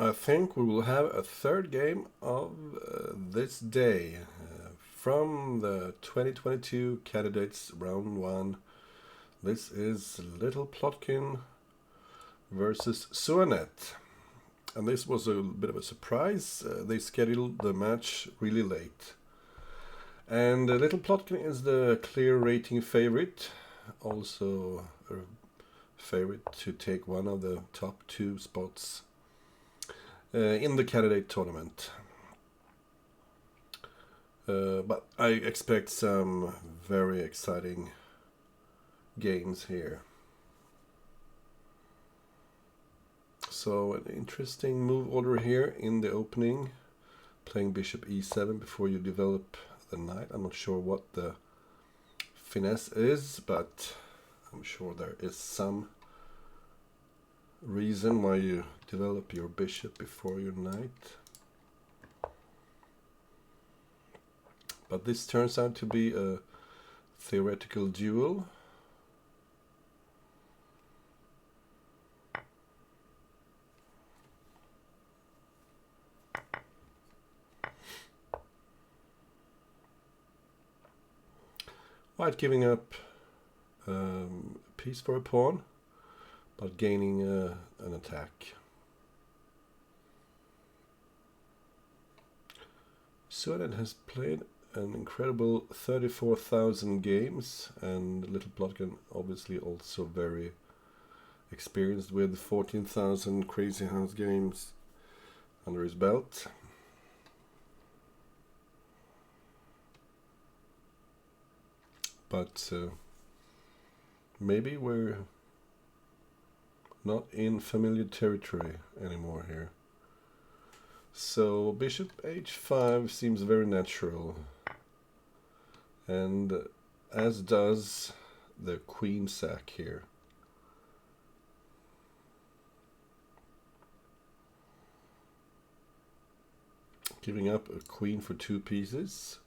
I think we will have a third game of this day from the 2022 Candidates Round 1. This is littleplotkin versus xuanet. And this was a bit of a surprise. They scheduled the match really late. And littleplotkin is the clear rating favorite. Also a favorite to take one of the top 2 spots in the candidate tournament. But I expect some very exciting games here. So an interesting move order here in the opening, playing bishop e7 before you develop the knight. I'm not sure what the finesse is, but I'm sure there is some reason why you develop your bishop before your knight. But this turns out to be a theoretical duel. White giving up a piece for a pawn, but gaining an attack. xuanet has played an incredible 34,000 games, and littleplotkin obviously also very experienced with 14,000 Crazyhouse games under his belt. But maybe we're not in familiar territory anymore here. So bishop h5 seems very natural, and as does the queen sack here. Giving up a queen for 2 pieces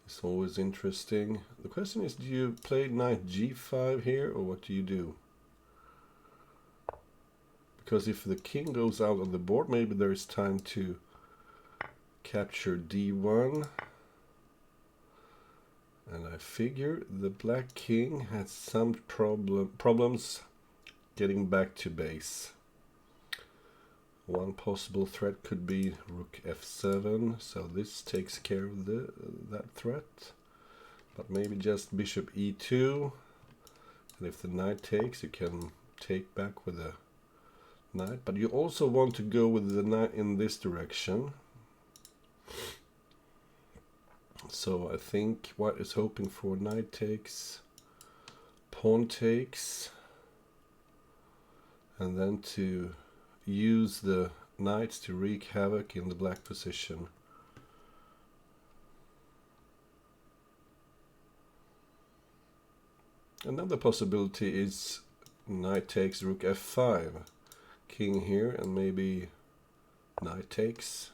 is always interesting. The question is, do you play knight g5 here, or what do you do? Because if the king goes out on the board, maybe there is time to capture d1. And I figure the black king has some problems getting back to base. One possible threat could be rook f7, so this takes care of that threat. But maybe just bishop e2, and if the knight takes, you can take back with a knight. But you also want to go with the knight in this direction. So I think white is hoping for knight takes, pawn takes, and then to use the knights to wreak havoc in the black position. Another possibility is knight takes rook f5, king here, and maybe knight takes.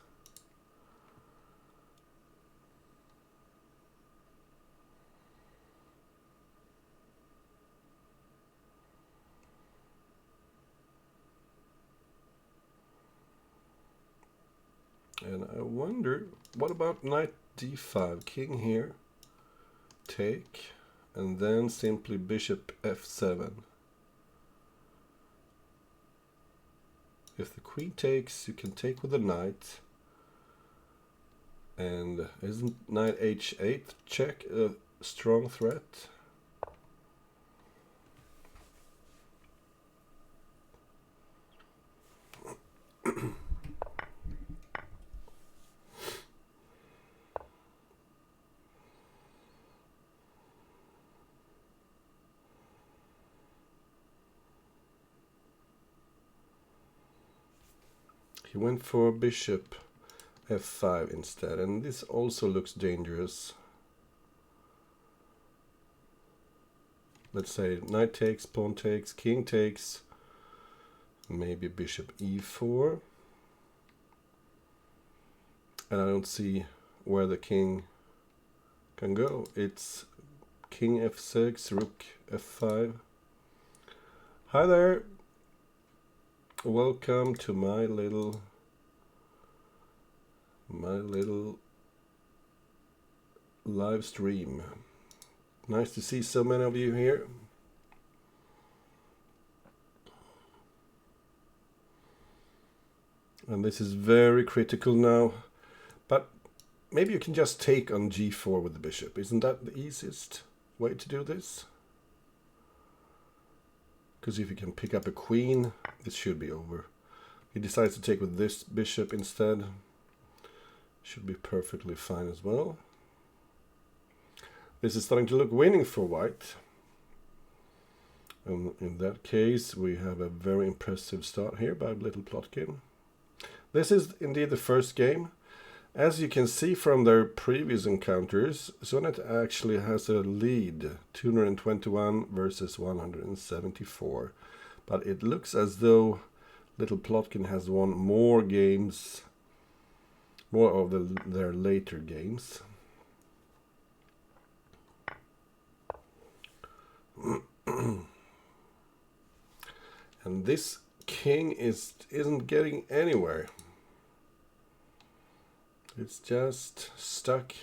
And I wonder, what about knight d5, king here, take, and then simply bishop f7. If the queen takes, you can take with the knight. And isn't knight h8 check a strong threat? He went for bishop f5 instead, and this also looks dangerous. Let's say knight takes, pawn takes, king takes, maybe bishop e4. And I don't see where the king can go. It's king f6, rook f5. Hi there! Welcome to my little my little live stream. Nice to see so many of you here. And this is very critical now, but maybe you can just take on g4 with the bishop. Isn't that the easiest way to do this? Because if you can pick up a queen, this should be over. He decides to take with this bishop instead. Should be perfectly fine as well. This is starting to look winning for white. And in that case, we have a very impressive start here by littleplotkin. This is indeed the first game. As you can see from their previous encounters, xuanet actually has a lead, 221 versus 174. But it looks as though littleplotkin has won more games, more of their later games. And this king isn't getting anywhere. It's just stuck.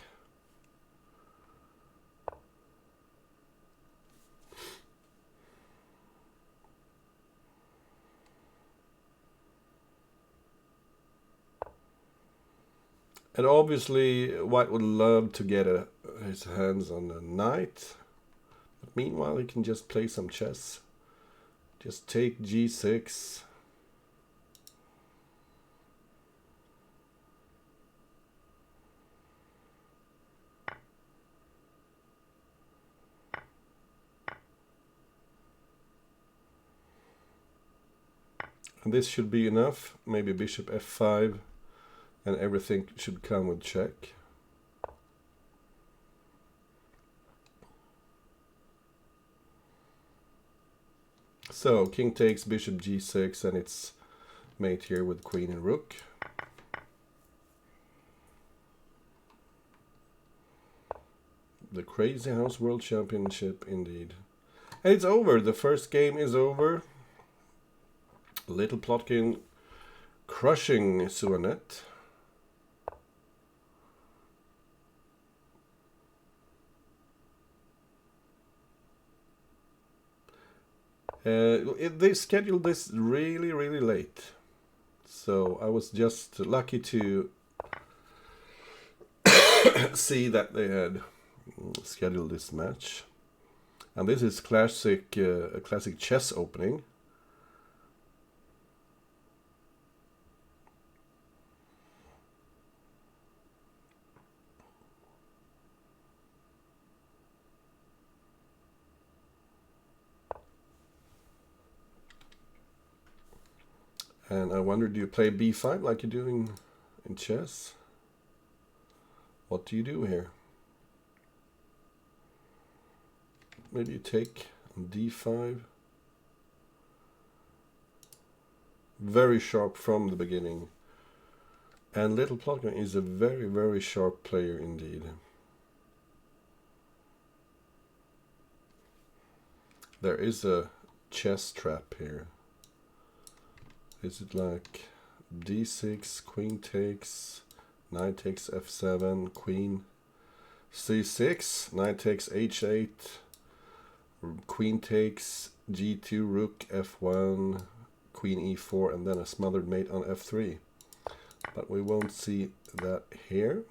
And obviously white would love to get his hands on a knight. But meanwhile he can just play some chess. Just take g6. And this should be enough. Maybe bishop f5 and everything should come with check. So king takes bishop g6 and it's mate here with queen and rook. The Crazyhouse World Championship indeed. And it's over. The first game is over. Littleplotkin crushing xuanet. They scheduled this really late, so I was just lucky to see that they had scheduled this match. And this is classic, a classic chess opening. And I wonder, do you play b5 like you're doing in chess? What do you do here? Maybe you take d5. Very sharp from the beginning. And littleplotkin is a very sharp player indeed. There is a chess trap here. Is it like d6, queen takes, knight takes f7, queen c6, knight takes h8, queen takes g2, rook f1, queen e4, and then a smothered mate on f3. But we won't see that here.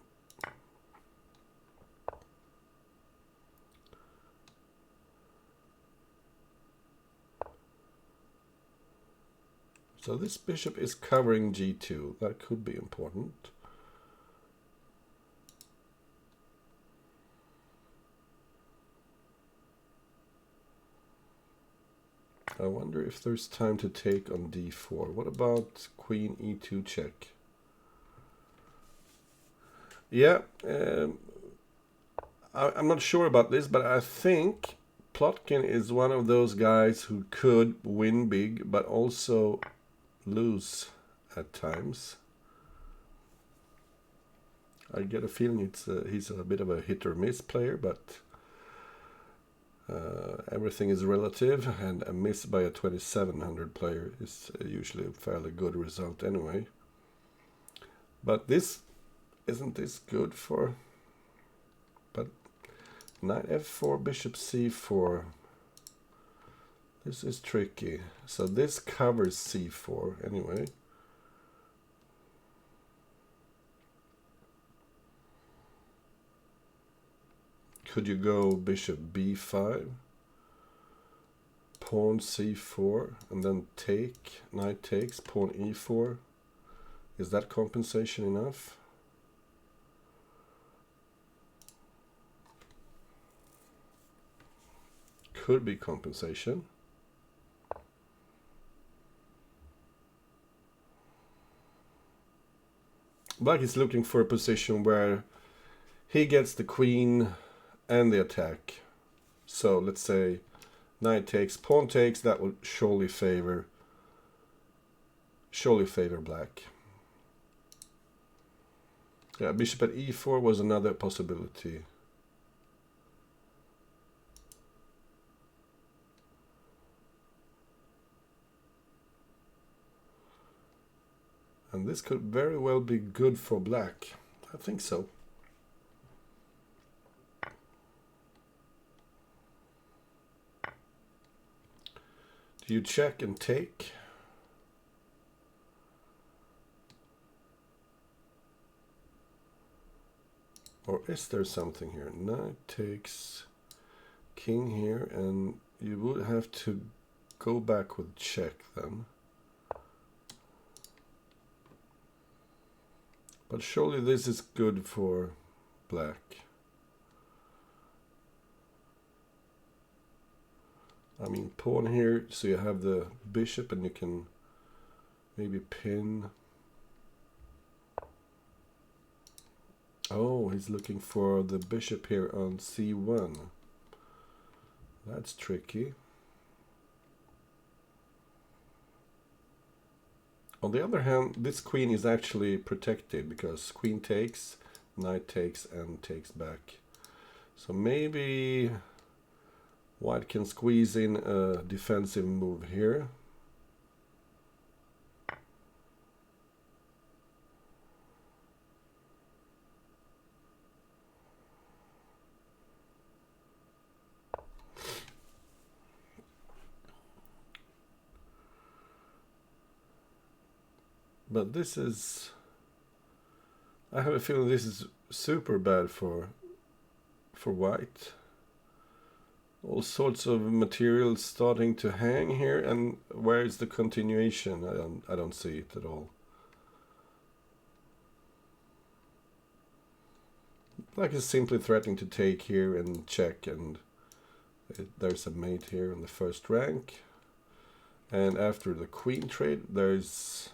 So this bishop is covering g2. That could be important. I wonder if there's time to take on d4. What about queen e2 check? Yeah, I'm not sure about this, but I think Plotkin is one of those guys who could win big, but also lose at times. I get a feeling he's a bit of a hit or miss player, but everything is relative, and a miss by a 2700 player is usually a fairly good result anyway. But this isn't this good for... But knight f4, bishop c4. This is tricky. So this covers c4 anyway. Could you go bishop b5, pawn c4, and then take, knight takes, pawn e4? Is that compensation enough? Could be compensation. Black is looking for a position where he gets the queen and the attack. So let's say knight takes, pawn takes, that would surely favor black. Yeah, bishop at e4 was another possibility. And this could very well be good for black. I think so. Do you check and take? Or is there something here? Knight takes, king here, and you would have to go back with check then. But surely this is good for black. I mean, pawn here, so you have the bishop and you can maybe pin. Oh, he's looking for the bishop here on c1. That's tricky. On the other hand, this queen is actually protected because queen takes, knight takes, and takes back. So maybe white can squeeze in a defensive move here. But this is... I have a feeling this is super bad for white. All sorts of materials starting to hang here, and where is the continuation? I don't see it at all. Black is simply threatening to take here and check, and there's a mate here in the first rank. And after the queen trade, there's...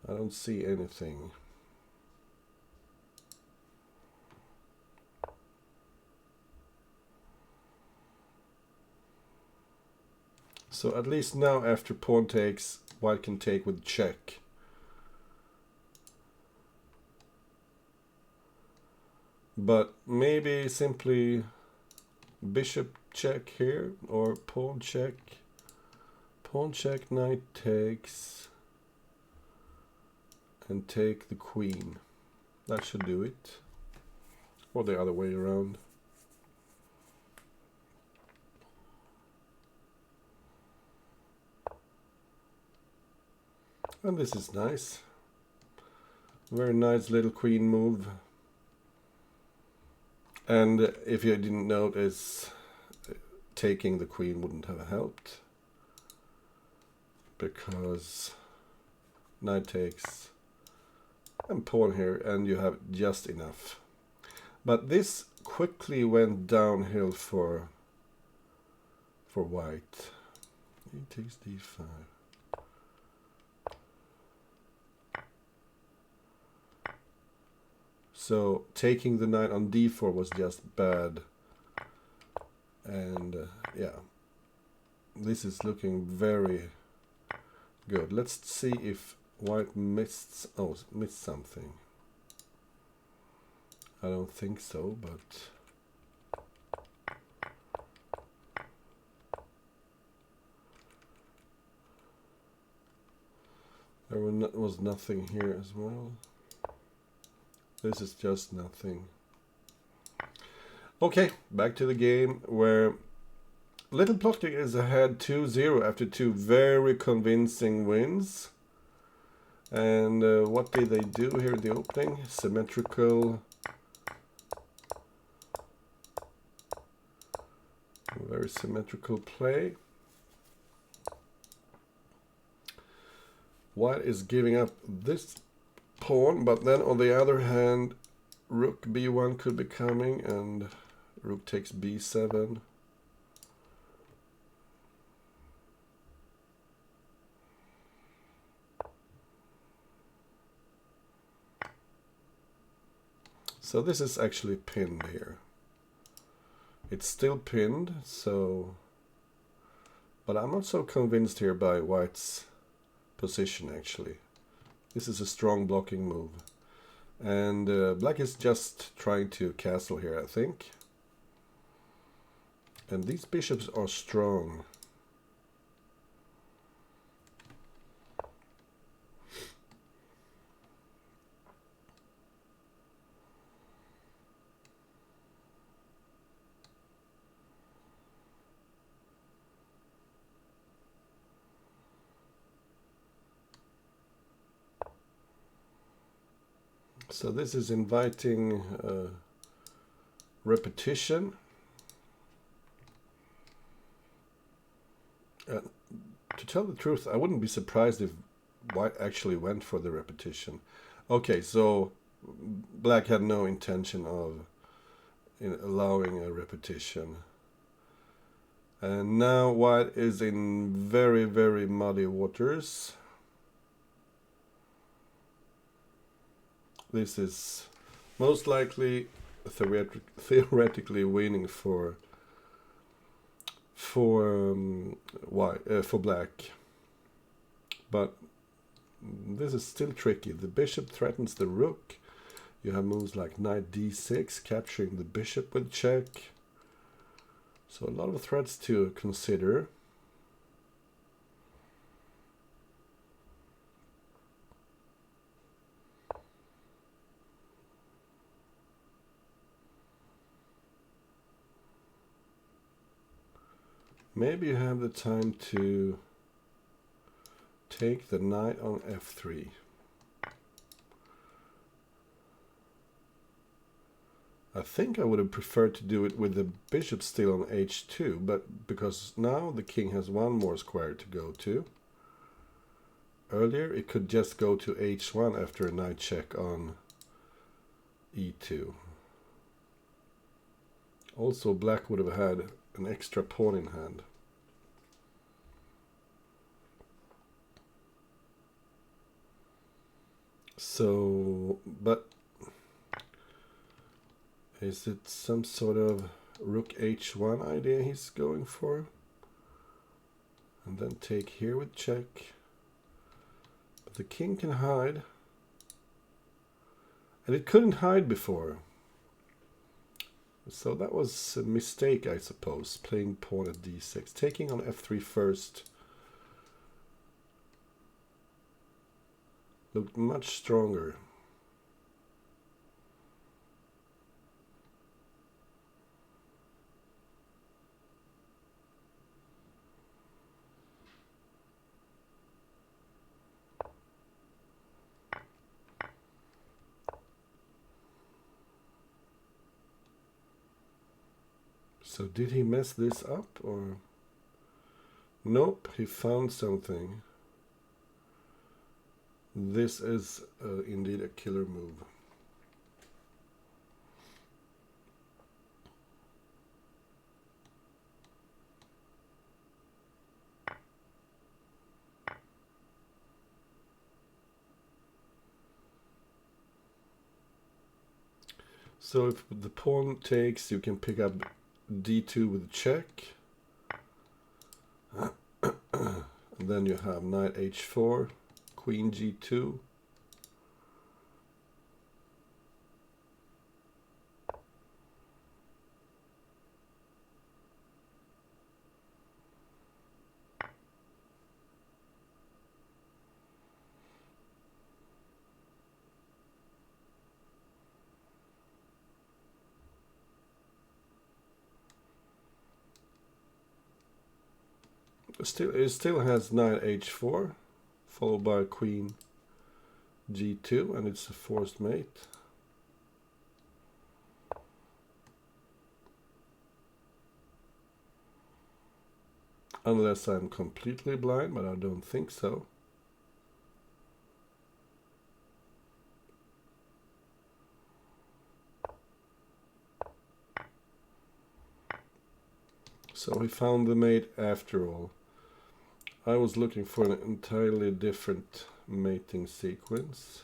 I don't see anything. So at least now after pawn takes, white can take with check. But maybe simply bishop check here, or pawn check, knight takes, and take the queen. That should do it. Or the other way around. And this is nice. Very nice little queen move. And if you didn't notice, taking the queen wouldn't have helped. Because knight takes and pawn here, and you have just enough. But this quickly went downhill for white. He takes d5. So taking the knight on d4 was just bad. And yeah, this is looking very good. Let's see if white missed something. I don't think so, but there was nothing here as well. This is just nothing. Okay, back to the game where Little Plotkin is ahead 2-0 after two very convincing wins. And what did they do here in the opening? Symmetrical. Very symmetrical play. White is giving up this pawn, but then on the other hand, rook b1 could be coming, and rook takes b7. So this is actually pinned here. It's still pinned, so... But I'm not so convinced here by White's position, actually. This is a strong blocking move. And Black is just trying to castle here, I think. And these bishops are strong. So this is inviting repetition. To tell the truth, I wouldn't be surprised if White actually went for the repetition. Okay, so Black had no intention of allowing a repetition. And now White is in very, very muddy waters. This is most likely theoretically winning for Black, but this is still tricky. The bishop threatens the rook. You have moves like knight d6, capturing the bishop with check. So a lot of threats to consider. Maybe you have the time to take the knight on f3. I think I would have preferred to do it with the bishop still on h2, but because now the king has one more square to go to. Earlier it could just go to h1 after a knight check on e2. Also, Black would have had an extra pawn in hand. So, but is it some sort of rook h1 idea he's going for? And then take here with check. But the king can hide. And it couldn't hide before. So that was a mistake, I suppose, playing pawn at d6. Taking on f3 first looked much stronger. So did he mess this up, or? Nope, he found something. This is indeed a killer move. So if the pawn takes, you can pick up d2 with check. And then you have knight h4, queen g2. It still has knight h4, followed by queen g2, and it's a forced mate. Unless I'm completely blind, but I don't think so. So he found the mate after all. I was looking for an entirely different mating sequence.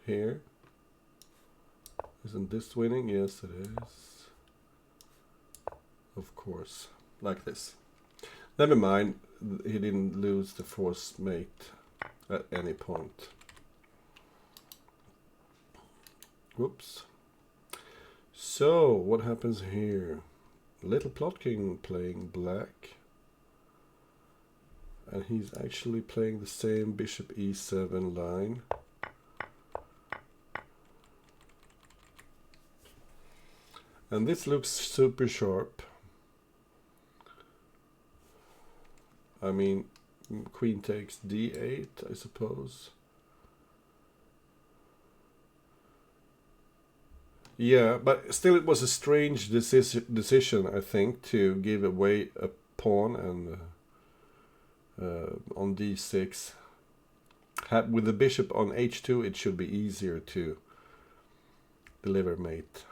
Here. Isn't this winning? Yes, it is. Of course. Like this. Never mind, he didn't lose the forced mate at any point. Whoops. So, what happens here? Littleplotkin playing black. And he's actually playing the same bishop e7 line. And this looks super sharp. I mean, queen takes d8, I suppose. Yeah, but still it was a strange decision, I think, to give away a pawn and on d6. With the bishop on h2, it should be easier to deliver mate.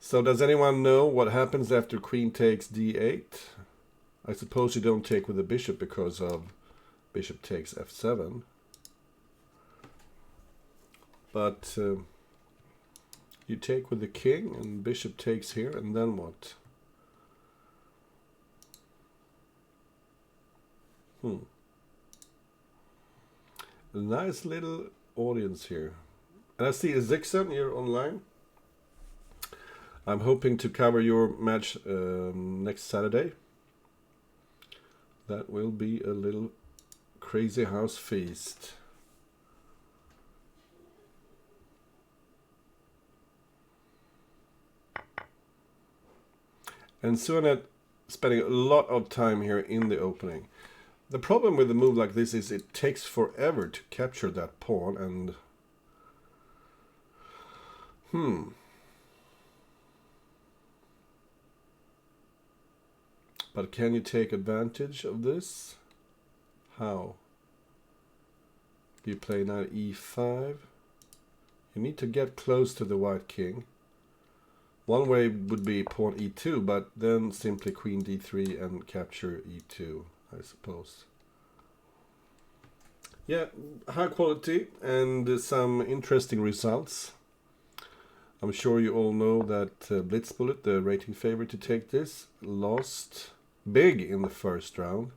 So does anyone know what happens after queen takes d8? I suppose you don't take with the bishop because of bishop takes f7. But you take with the king and bishop takes here, and then what? A nice little audience here. And I see a Zixon, you're online. I'm hoping to cover your match next Saturday. That will be a little crazy house feast. And xuanet spending a lot of time here in the opening. The problem with a move like this is it takes forever to capture that pawn, and but can you take advantage of this? How? You play knight e5. You need to get close to the white king. One way would be pawn e2, but then simply queen d3 and capture e2, I suppose. Yeah, high quality and some interesting results. I'm sure you all know that Blitzbullet, the rating favorite to take this, lost big in the first round.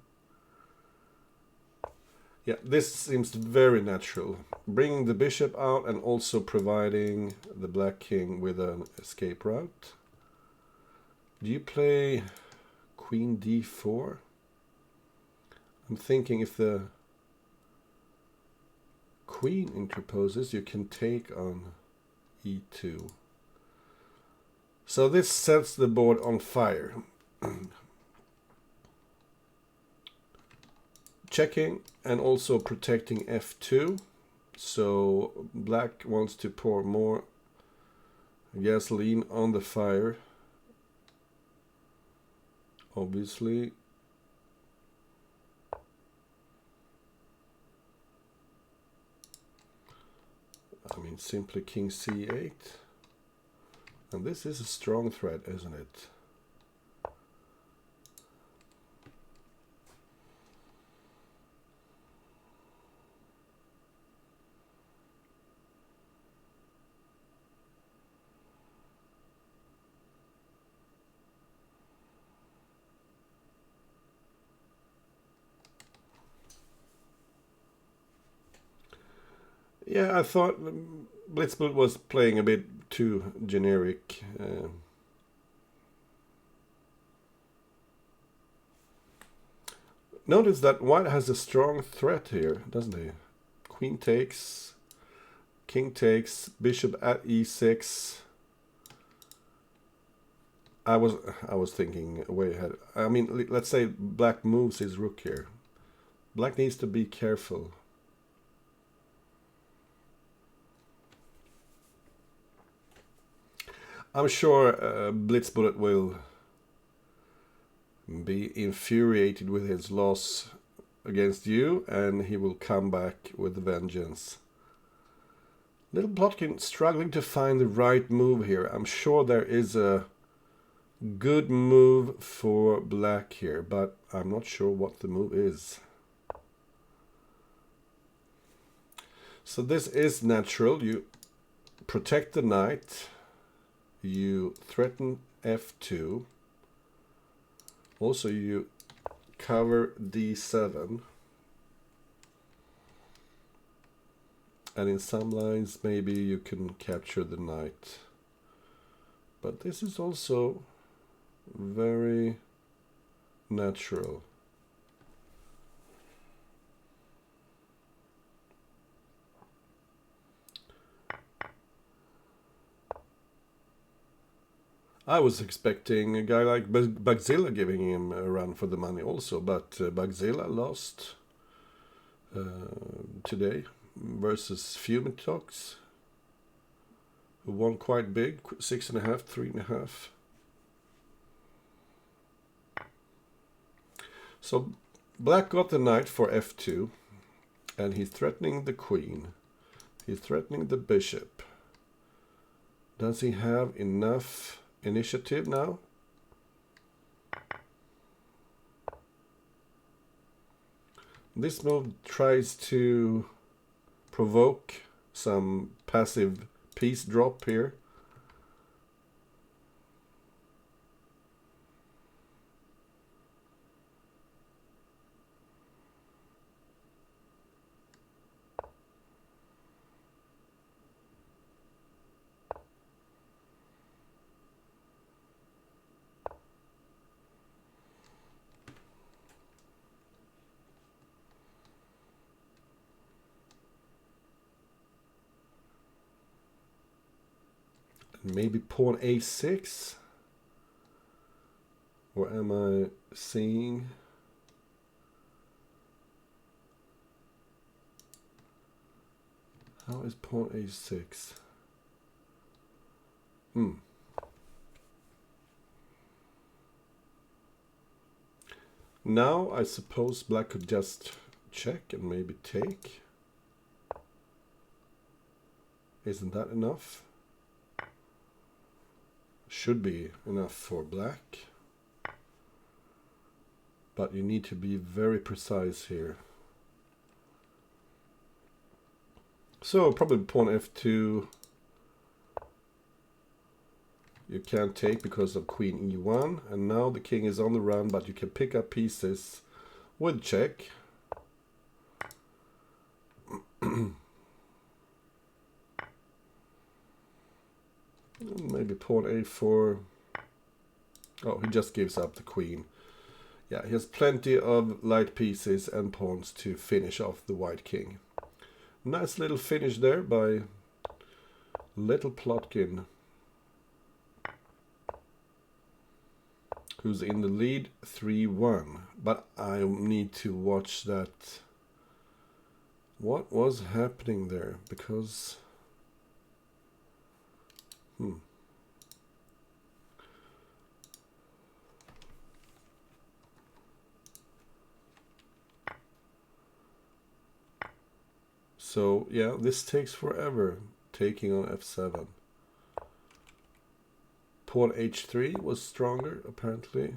Yeah, this seems very natural. Bringing the bishop out and also providing the black king with an escape route. Do you play queen d4? I'm thinking if the queen interposes, you can take on e2. So this sets the board on fire. Checking and also protecting f2. So black wants to pour more gasoline on the fire. Obviously. I mean, simply king c8. And this is a strong threat, isn't it? Yeah, I thought Blitzbullet was playing a bit too generic. Notice that white has a strong threat here, doesn't he? Queen takes, king takes, bishop at e6. I was thinking way ahead. I mean, let's say black moves his rook here. Black needs to be careful. I'm sure Blitzbullet will be infuriated with his loss against you, and he will come back with vengeance. Little Plotkin struggling to find the right move here. I'm sure there is a good move for black here, but I'm not sure what the move is. So this is natural. You protect the knight. You threaten f2. Also, you cover d7. And in some lines, maybe you can capture the knight. But this is also very natural. I was expecting a guy like Bugzilla giving him a run for the money also, but Bugzilla lost today versus Fumitox, who won quite big, 6.5, 3.5. So black got the knight for f2, and he's threatening the queen. He's threatening the bishop. Does he have enough initiative now? This move tries to provoke some passive piece drop here. Maybe pawn a6? Or am I seeing? How is pawn a6? Now I suppose black could just check and maybe take. Isn't that enough? Should be enough for black. But you need to be very precise here. So probably pawn f2. You can't take because of queen e1. And now the king is on the run, but you can pick up pieces with check. Maybe pawn a4. Oh, he just gives up the queen. Yeah, he has plenty of light pieces and pawns to finish off the white king. Nice little finish there by Little Plotkin, who's in the lead 3-1. But I need to watch that. What was happening there? Because so yeah, this takes forever, taking on f7. Pawn h3 was stronger, apparently.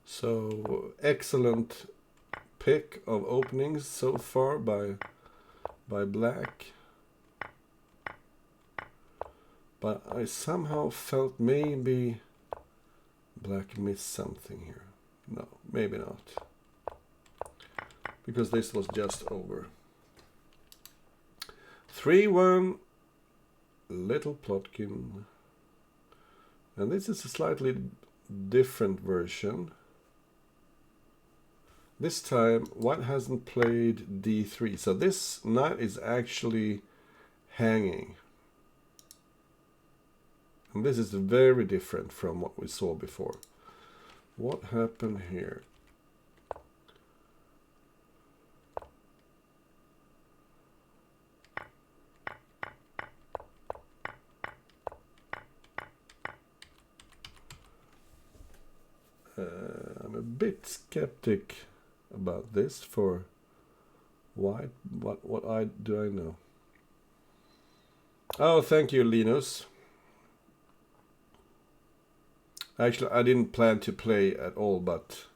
So excellent pick of openings so far by black. But I somehow felt maybe black missed something here. No, maybe not. Because this was just over. 3-1, Little Plotkin And this is a slightly different version. This time white hasn't played d3, so this knight is actually hanging. And this is very different from what we saw before. What happened here? I'm a bit skeptic about this for white. What do I know? Oh, thank you, Linus. Actually, I didn't plan to play at all, but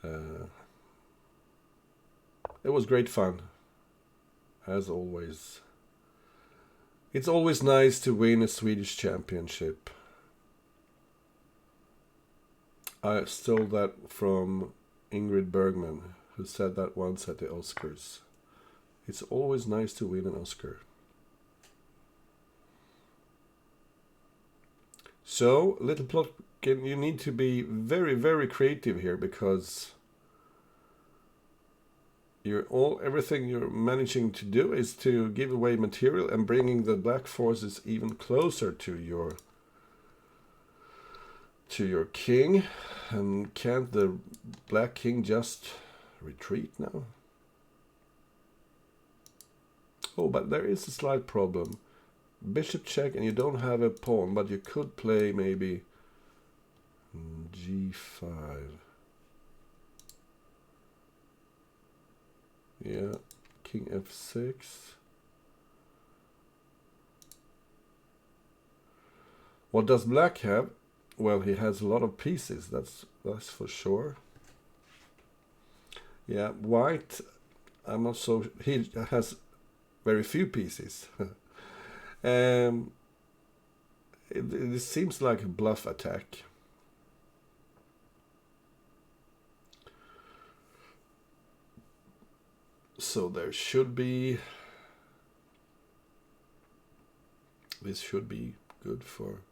it was great fun, as always. It's always nice to win a Swedish championship. I stole that from Ingrid Bergman, who said that once at the Oscars. It's always nice to win an Oscar. So, Little Plotkin, you need to be very, very creative here, because everything you're managing to do is to give away material and bringing the black forces even closer to your king. And can't the black king just retreat now? Oh, but there is a slight problem. Bishop check, and you don't have a pawn, but you could play maybe g5. Yeah, king f6. What does black have? Well, he has a lot of pieces, that's for sure. Yeah, white, I'm not so... he has very few pieces. It seems like a bluff attack. So there should be... this should be good for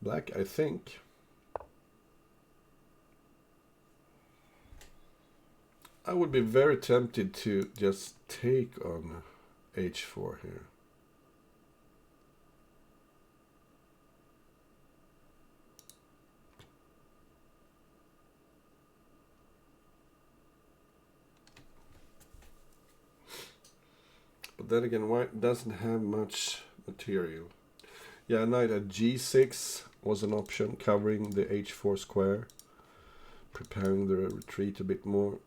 black, I think. I would be very tempted to just take on h4 here. But then again, white doesn't have much material. Yeah, knight at g6 was an option, covering the h4 square, preparing the retreat a bit more.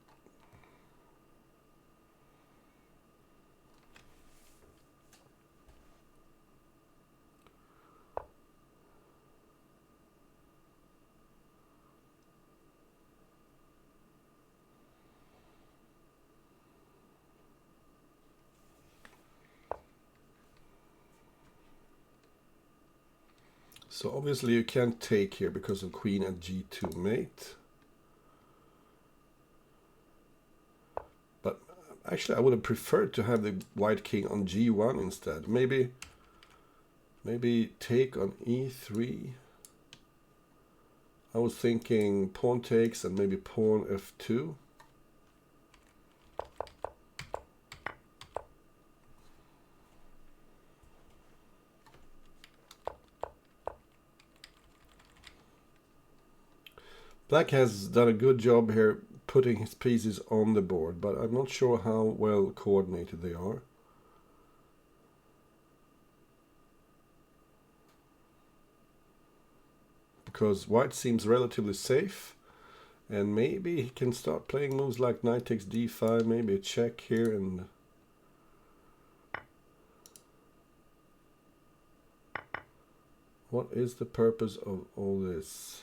So obviously you can't take here because of queen at g2 mate. But actually I would have preferred to have the white king on g1 instead. Maybe take on e3. I was thinking pawn takes and maybe pawn f2. Black has done a good job here putting his pieces on the board, but I'm not sure how well coordinated they are. Because white seems relatively safe, and maybe he can start playing moves like knight takes d5, maybe a check here, and what is the purpose of all this?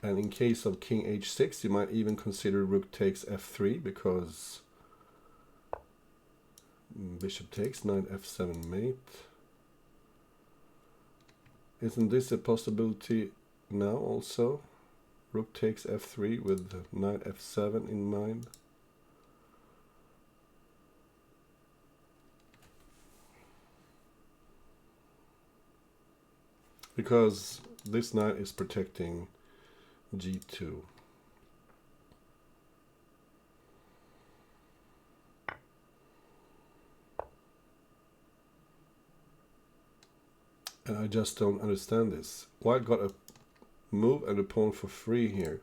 And in case of king h6, you might even consider rook takes f3, because bishop takes, knight f7 mate. Isn't this a possibility now also? Rook takes f3 with knight f7 in mind. because this knight is protecting g2. And I just don't understand this. White got a move and a pawn for free here.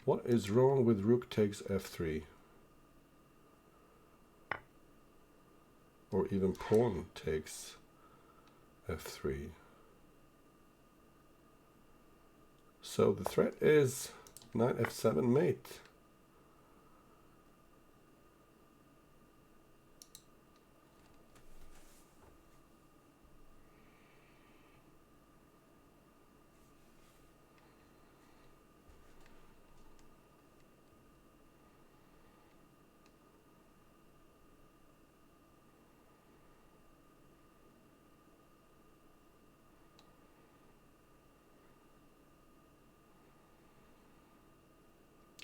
What is wrong with rook takes f3? Or even pawn takes f3. So the threat is knight f7 mate.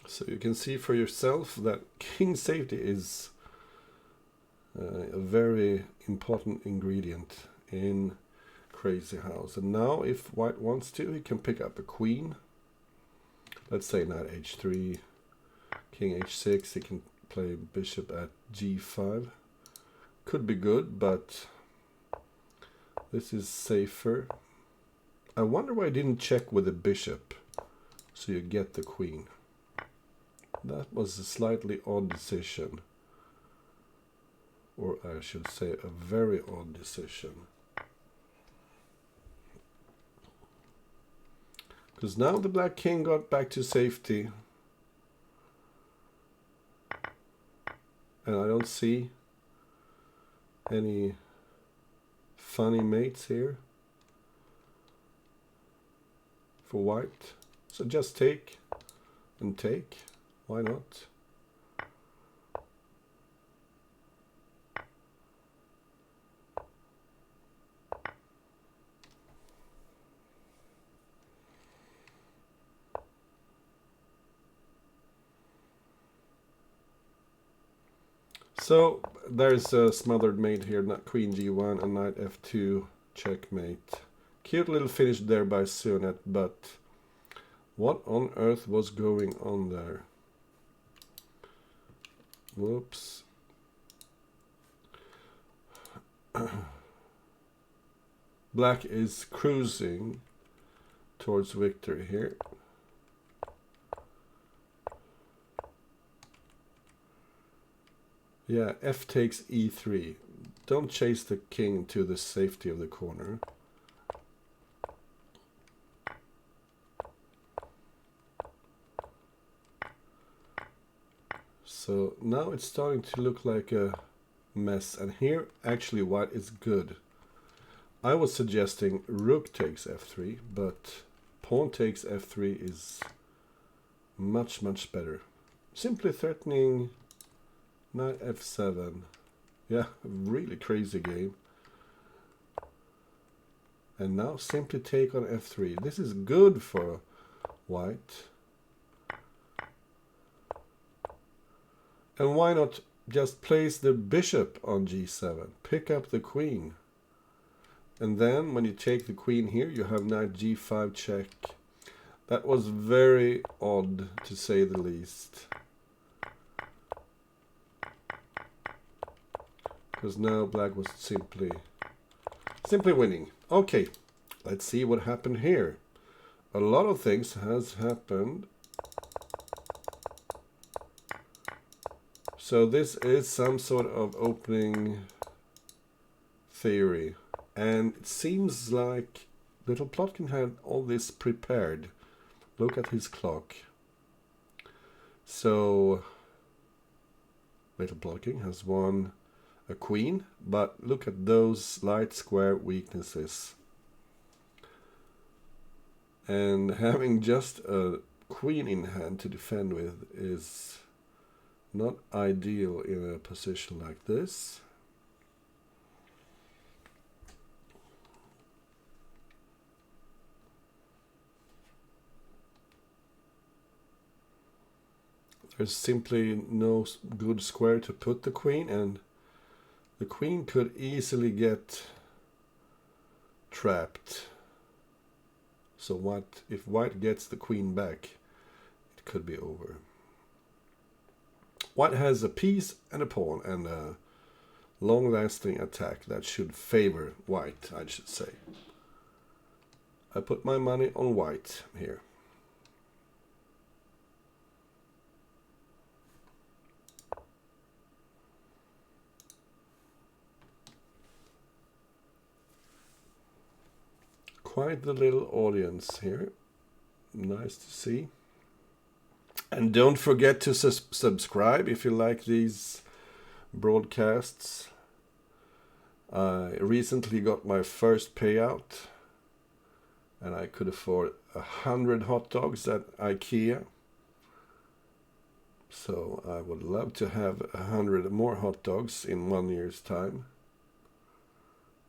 So you can see for yourself that king safety is a very important ingredient in Crazyhouse. And now if white wants to, he can pick up a queen. Let's say knight h3, king h6, he can play bishop at g5. Could be good, but this is safer. I wonder why I didn't check with the bishop, so you get the queen. That was a slightly odd decision. Or I should say a very odd decision. Because now the black king got back to safety. And I don't see any funny mates here for white. So just take and take. Why not? So there's a smothered mate here, not queen g1 and knight f2 checkmate. Cute little finish there by xuanet, but what on earth was going on there? Whoops. Black is cruising towards victory here. Yeah, f takes e3. Don't chase the king to the safety of the corner. So now it's starting to look like a mess, and here actually white is good. I was suggesting rook takes f3, but pawn takes f3 is much better. Simply threatening knight f7. Yeah, really crazy game. And now simply take on f3. This is good for white. And why not just place the bishop on g7? Pick up the queen. And then when you take the queen here, you have knight g5 check. That was very odd, to say the least. Because now black was simply winning. Okay, let's see what happened here. A lot of things has happened. So this is some sort of opening theory. And it seems like littleplotkin had all this prepared. Look at his clock. So littleplotkin has won a queen, but look at those light square weaknesses. And having just a queen in hand to defend with is not ideal in a position like this. There's simply no good square to put the queen, and the queen could easily get trapped. So what if white gets the queen back? It could be over. White has a piece and a pawn and a long-lasting attack that should favor white, I should say. I put my money on white here. Quite the little audience here. Nice to see. And don't forget to subscribe if you like these broadcasts. I recently got my first payout and I could afford 100 hot dogs at IKEA. So I would love to have 100 more hot dogs in 1 year's time.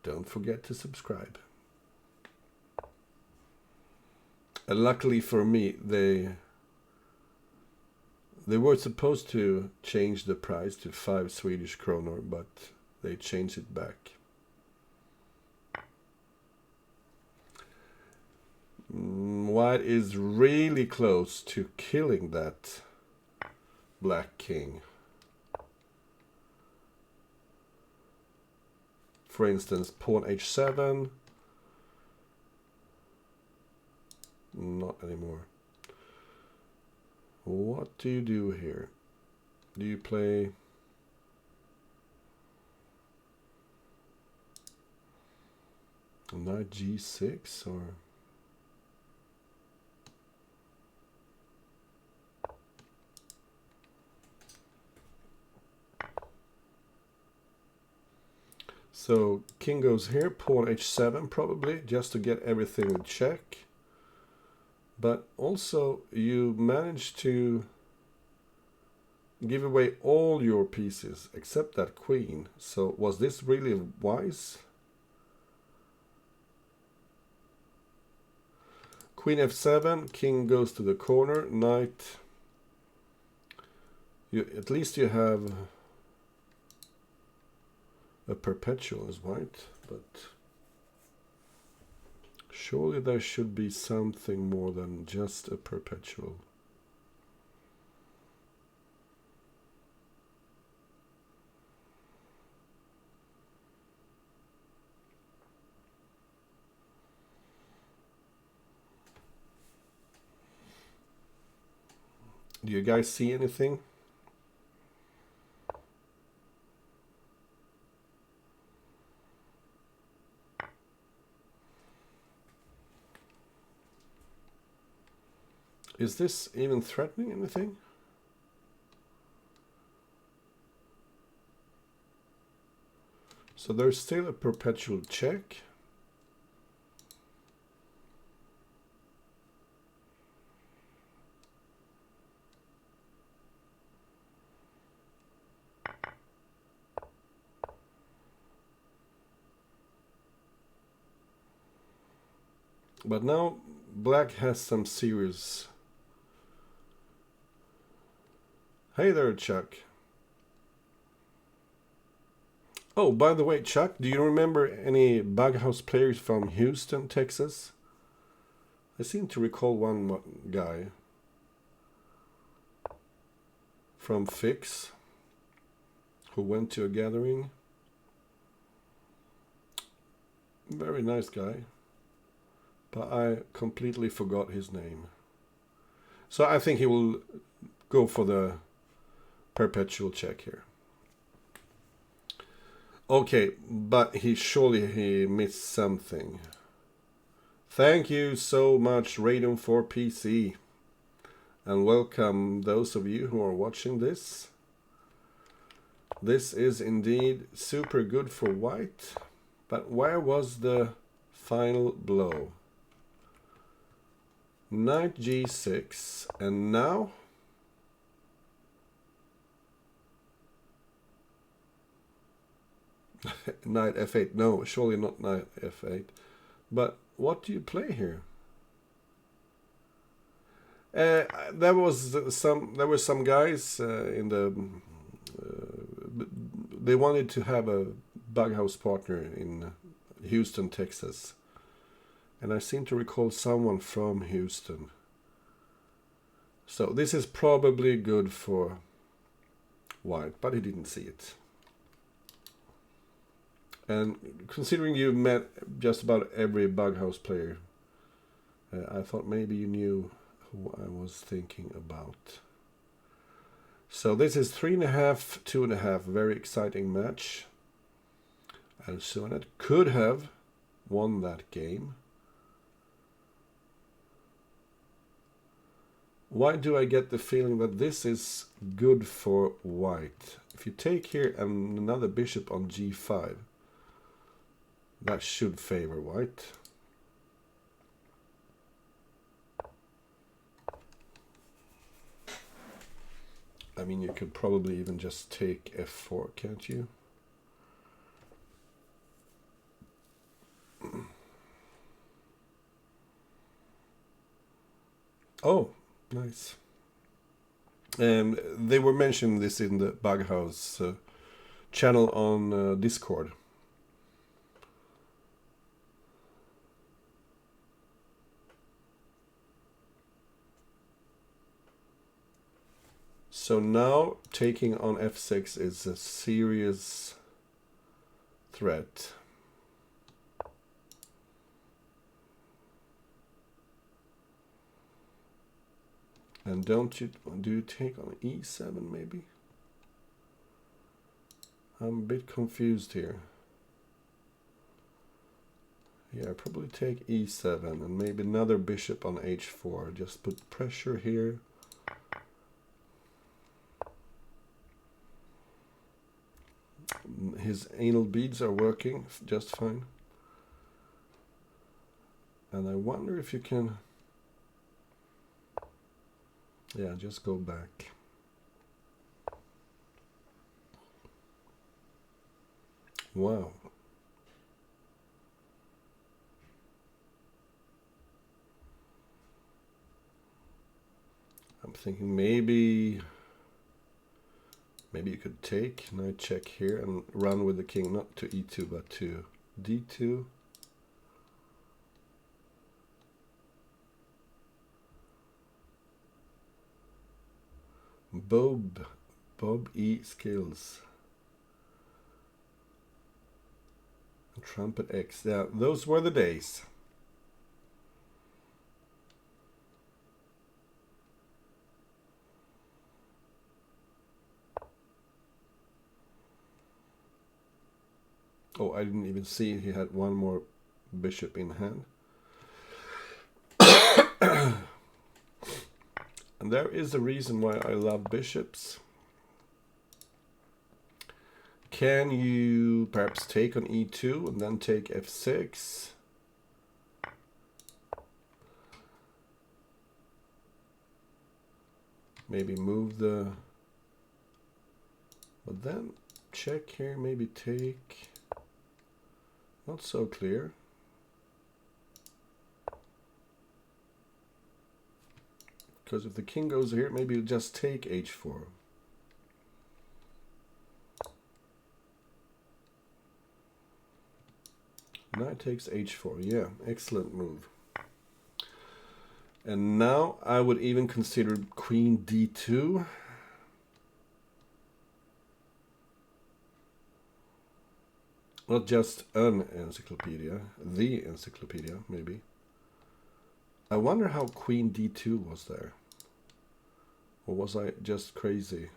Don't forget to subscribe. And luckily for me, they were supposed to change the price to 5 Swedish kronor, but they changed it back. White is really close to killing that black king. For instance, pawn h7. Not anymore. What do you do here? Do you play knight g6 or? So king goes here, pawn h7 probably, just to get everything in check. But also you manage to give away all your pieces except that queen. So was this really wise? Queen f7, king goes to the corner, knight. At least you have a perpetual as white, but surely there should be something more than just a perpetual. Do you guys see anything? Is this even threatening anything? So there's still a perpetual check. But now black has some serious. Hey there, Chuck. Oh, by the way, Chuck, do you remember any Bughouse players from Houston, Texas? I seem to recall one guy from Fix who went to a gathering. Very nice guy. But I completely forgot his name. So I think he will go for the perpetual check here. Okay, but surely he missed something. Thank you so much, Radon for PC. And welcome those of you who are watching this. This is indeed super good for white. But where was the final blow? Knight g6, and now knight f8. No, surely not knight f8. But what do you play here? There were some guys in the. They wanted to have a Bughouse partner in Houston, Texas, And I seem to recall someone from Houston. So this is probably good for white, but he didn't see it. And considering you met just about every Bughouse player, I thought maybe you knew who I was thinking about. So this is 3.5, 2.5, very exciting match. And xuanet could have won that game. Why do I get the feeling that this is good for white? If you take here and another bishop on g5, that should favor white. I mean, you could probably even just take f4, can't you? Oh, nice. They were mentioning this in the Bughouse channel on Discord. So now taking on f6 is a serious threat. And do you take on e7 maybe? I'm a bit confused here. Yeah, probably take e7 and maybe another bishop on h4. Just put pressure here. His anal beads are working just fine. And I wonder if you can... Yeah, just go back. Wow. I'm thinking maybe you could take, and I check here and run with the king, not to e2 but to d2. Bob E skills. Trumpet X. Yeah, those were the days. Oh, I didn't even see he had one more bishop in hand. And there is a reason why I love bishops. Can you perhaps take on e2 and then take f6? Maybe move the... But then check here, maybe take... Not so clear. Because if the king goes here, maybe you just take h4. Knight takes h4. Yeah, excellent move. And now I would even consider queen d2. Not just an encyclopedia, the encyclopedia, maybe. I wonder how queen d2 was there. Or was I just crazy?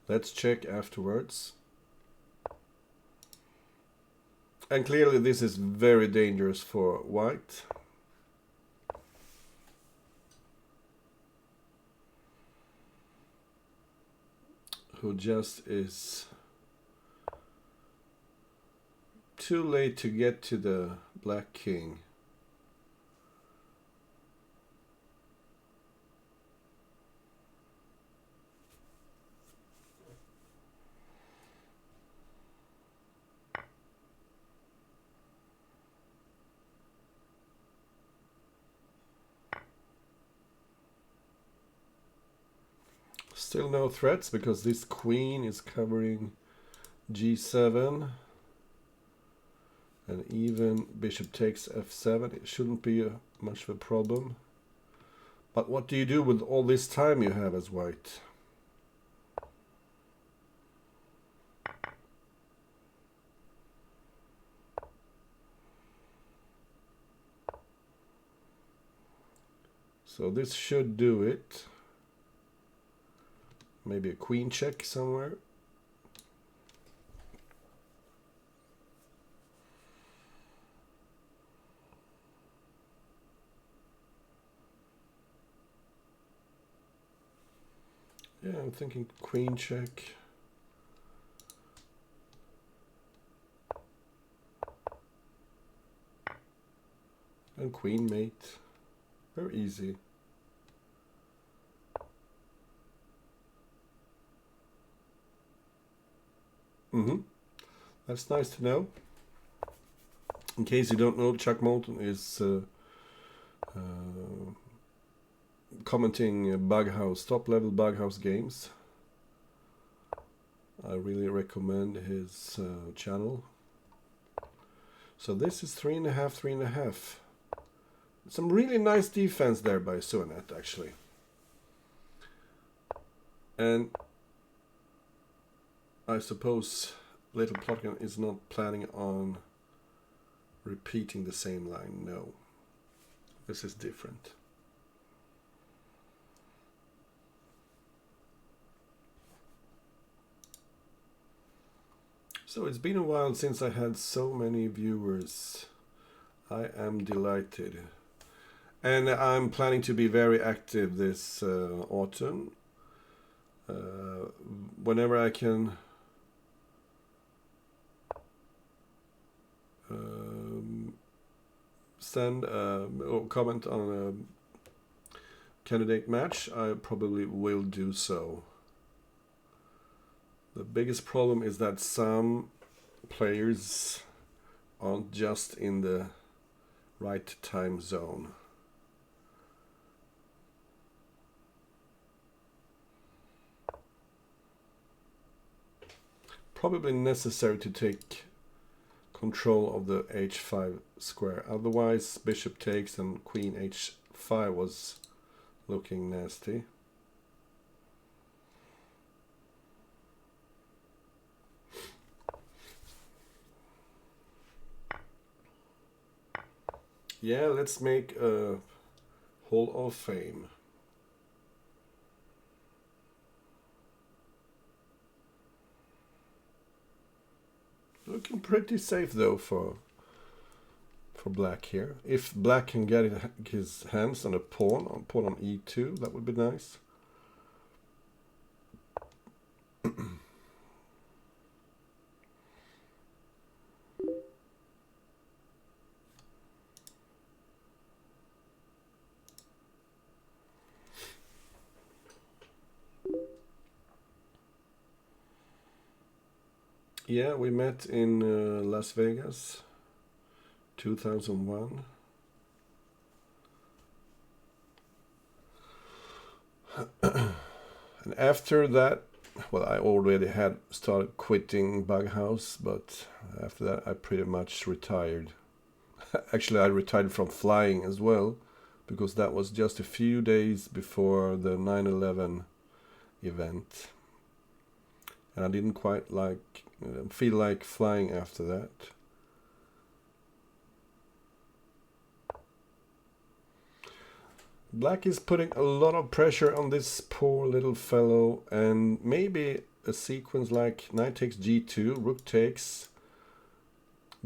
Let's check afterwards. And clearly this is very dangerous for white. Who just is too late to get to the black king. Still no threats because this queen is covering g7. And even bishop takes f7, it shouldn't be much of a problem. But what do you do with all this time you have as white? So this should do it. Maybe a queen check somewhere. Yeah, I'm thinking queen check. And queen mate. Very easy. That's nice to know. In case you don't know, Chuck Moulton is commenting Bughouse, top-level Bughouse games. I really recommend his channel. So this is 3.5, 3.5. Some really nice defense there by xuanet, actually. And I suppose littleplotkin is not planning on repeating the same line. No, this is different. So it's been a while since I had so many viewers. I am delighted. And I'm planning to be very active this autumn. Whenever I can send or comment on a candidate match, I probably will do so. The biggest problem is that some players aren't just in the right time zone. Probably necessary to take control of the h5 square. Otherwise, bishop takes and queen h5 was looking nasty. Yeah, let's make a Hall of Fame. Looking pretty safe though for black here. If black can get his hands on a pawn on e2, that would be nice. Yeah, we met in Las Vegas, 2001. And after that, well, I already had started quitting Bughouse, but after that I pretty much retired. Actually, I retired from flying as well, because that was just a few days before the 9/11 event. And I didn't quite feel like flying after that. Black is putting a lot of pressure on this poor little fellow, and maybe a sequence like knight takes g2, rook takes,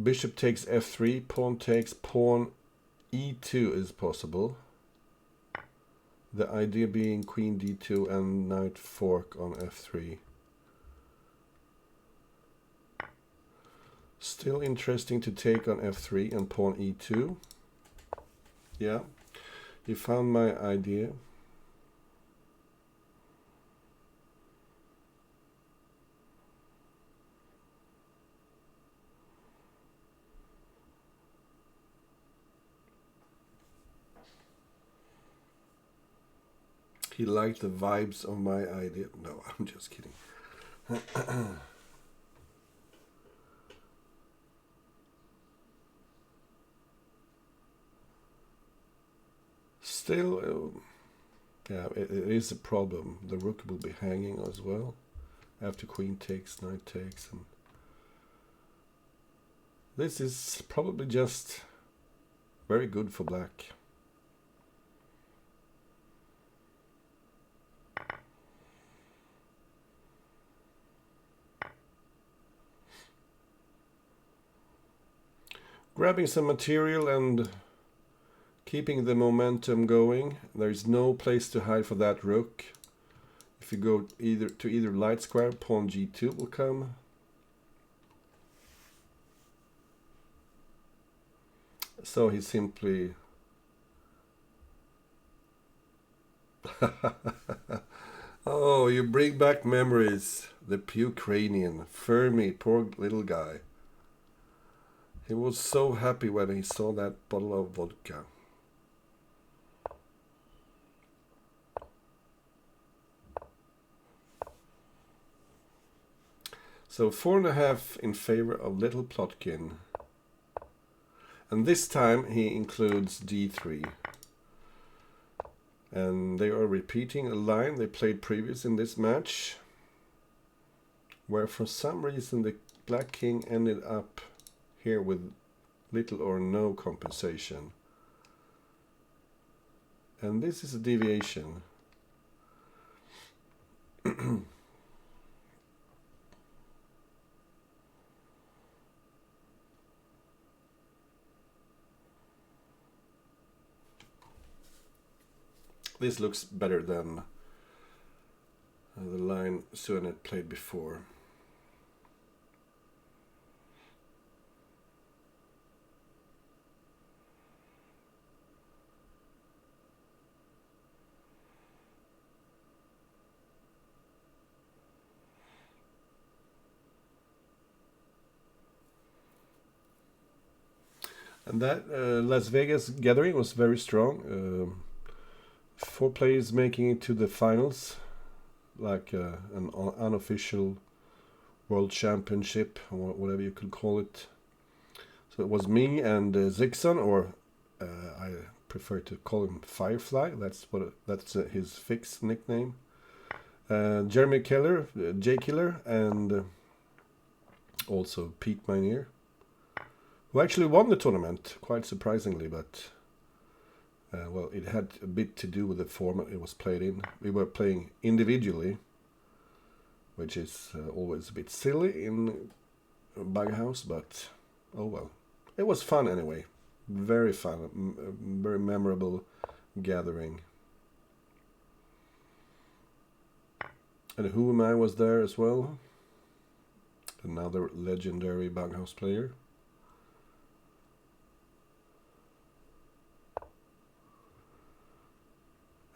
bishop takes f3, pawn takes, pawn e2 is possible. The idea being queen d2 and knight fork on f3. Still interesting to take on f3 and pawn e2. Yeah, you found my idea. He liked the vibes of my idea. No, I'm just kidding. still, yeah, it is a problem. The rook will be hanging as well after queen takes, knight takes, and this is probably just very good for black. Grabbing some material and keeping the momentum going. There is no place to hide for that rook. If you go either light square, pawn g2 will come. So he simply oh, you bring back memories. The Ukrainian Fermi, poor little guy. He was so happy when he saw that bottle of vodka. So 4.5 in favor of Little Plotkin. And this time he includes d3. And they are repeating a line they played previous in this match, where for some reason the black king ended up here with little or no compensation. And this is a deviation. This looks better than the line xuanet played before. And that Las Vegas gathering was very strong. 4 players making it to the finals, like an unofficial world championship, or whatever you could call it. So it was me and Zixon, or I prefer to call him Firefly. That's his fixed nickname. Jeremy Keller, J Killer, and also Pete Minear, who actually won the tournament, quite surprisingly, but well, it had a bit to do with the format it was played in. We were playing individually, which is always a bit silly in Bughouse, but oh well. It was fun anyway. Very fun, very memorable gathering. And Who Am I was there as well. Another legendary Bughouse player.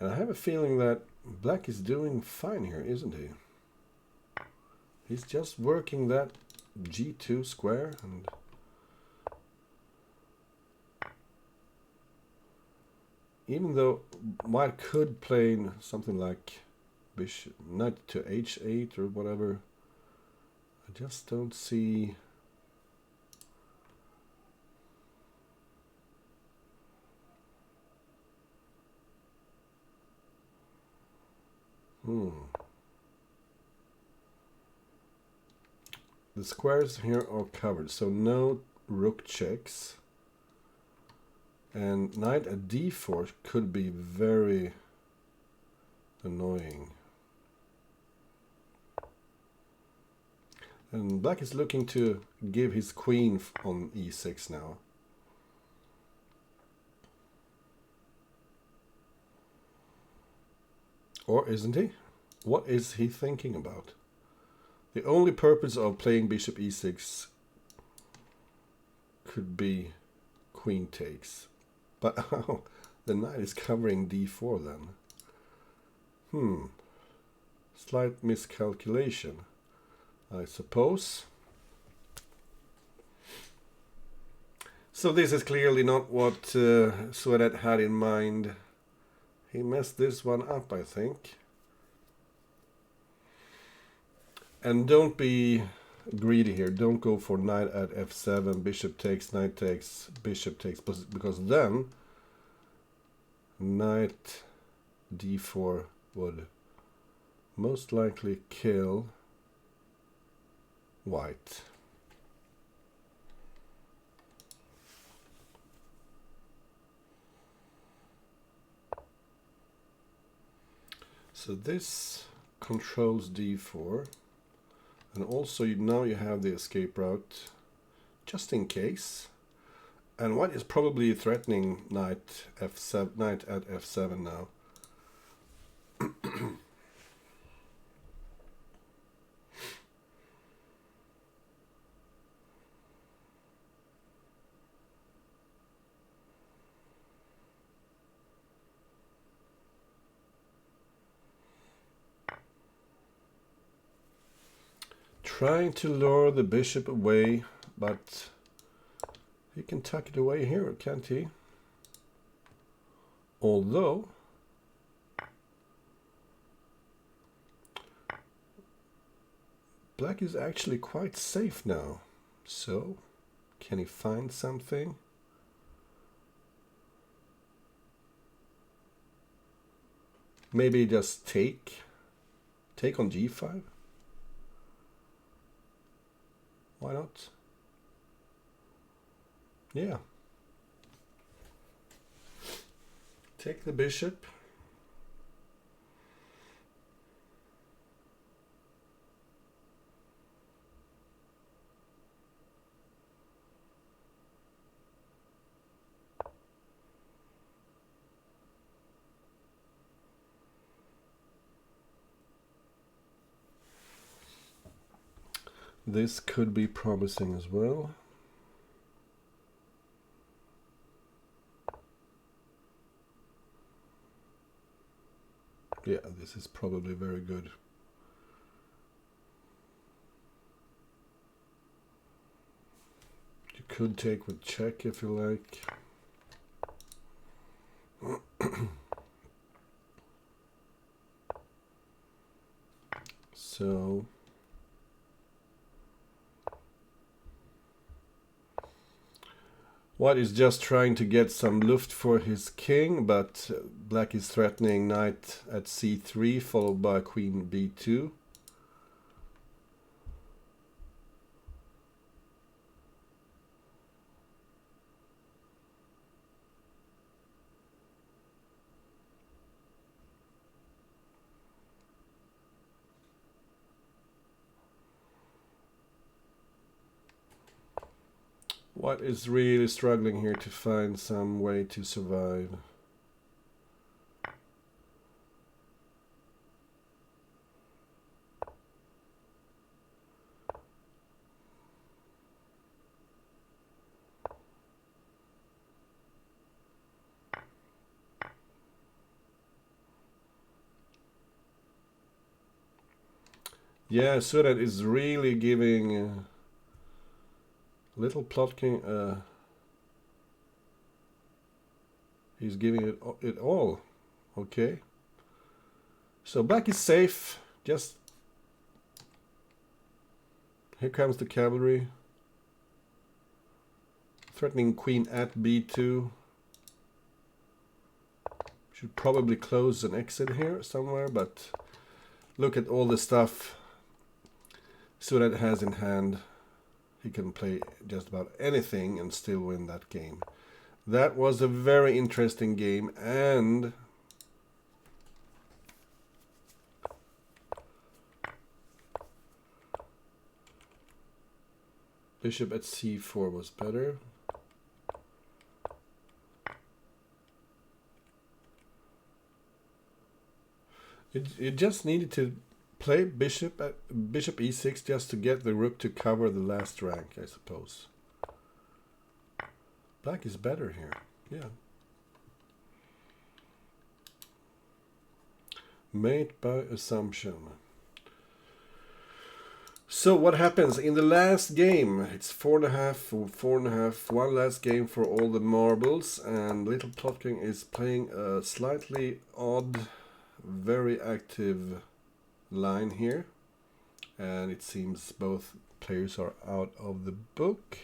And I have a feeling that black is doing fine here, isn't he? He's just working that g2 square, and even though white could play something like bishop knight to h8 or whatever, I just don't see. The squares here are covered, so no rook checks. And knight at d4 could be very annoying. And black is looking to give his queen on e6 now. Or isn't he? What is he thinking about? The only purpose of playing bishop e6 could be queen takes. But oh, the knight is covering d4 then. Slight miscalculation, I suppose. So this is clearly not what xuanet had in mind. He messed this one up, I think. And don't be greedy here. Don't go for knight at f7, bishop takes, knight takes, bishop takes, because then knight d4 would most likely kill white. So this controls d4, and also now you have the escape route just in case. And white is probably threatening knight f7, knight at f7 now. Trying to lure the bishop away, but he can tuck it away here, can't he? Although black is actually quite safe now. So can he find something? Maybe just take on g5. Why not? Yeah. Take the bishop. This could be promising as well. Yeah, this is probably very good. You could take with check if you like. So white is just trying to get some luft for his king, but black is threatening knight at c3 followed by queen b2. White is really struggling here to find some way to survive. Yeah, xuanet is really giving littleplotkin, he's giving it all. Okay. So black is safe. Just here comes the cavalry. Threatening queen at b2. Should probably close an exit here somewhere, but look at all the stuff xuanet has in hand. He can play just about anything and still win that game. That was a very interesting game, and bishop at c4 was better. It just needed to play bishop e6 just to get the rook to cover the last rank, I suppose. Black is better here, yeah. Mate by assumption. So what happens in the last game? It's 4.5, 4.5, one last game for all the marbles, and littleplotkin is playing a slightly odd, very active line here, and it seems both players are out of the book.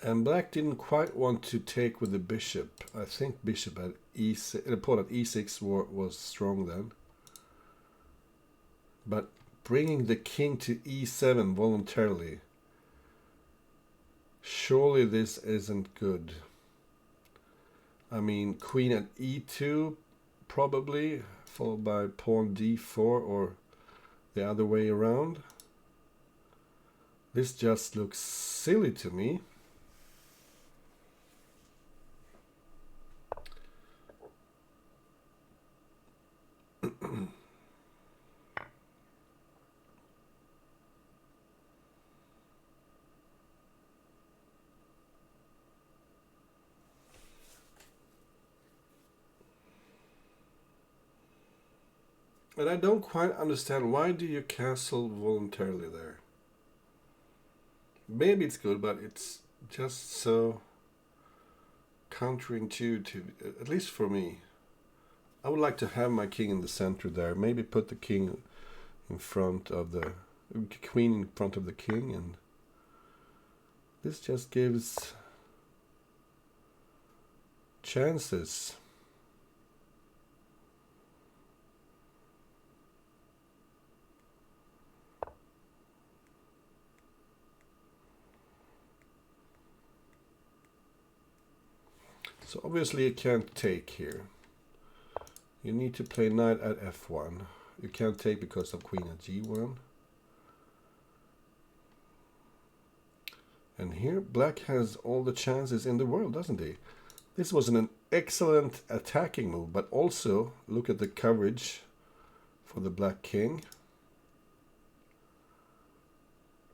And black didn't quite want to take with the bishop. I think bishop at e6, the pawn at e6 was strong then. But bringing the king to e7 voluntarily, surely this isn't good. I mean, queen at e2 probably, followed by pawn d4 or the other way around. This just looks silly to me. And I don't quite understand, why do you castle voluntarily there? Maybe it's good, but it's just so counterintuitive, at least for me. I would like to have my king in the center there. Maybe put the king in front of the queen in front of the king, and this just gives chances. So obviously you can't take here. You need to play knight at f1. You can't take because of queen at g1. And here black has all the chances in the world, doesn't he? This was an excellent attacking move, but also look at the coverage for the black king.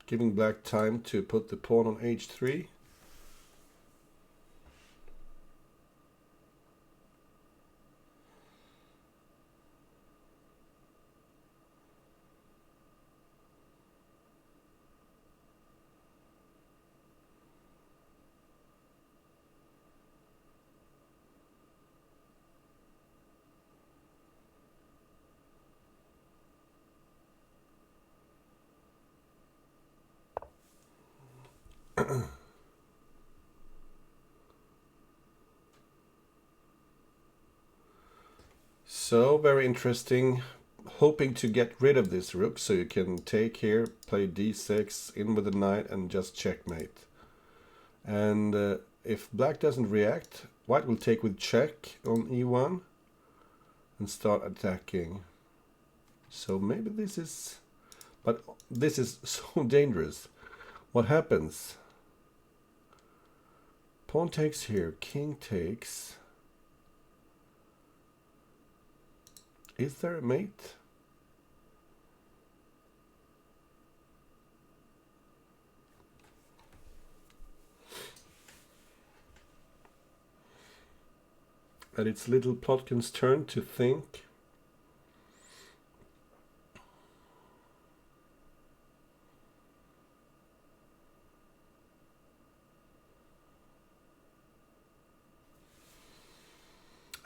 Giving black time to put the pawn on h3. So very interesting. Hoping to get rid of this rook so you can take here, play d6 in with the knight and just checkmate. And if black doesn't react, white will take with check on e1 and start attacking. So maybe this is, but this is so dangerous. What happens? Pawn takes here, king takes. Is there a mate? And it's little Plotkin's turn to think.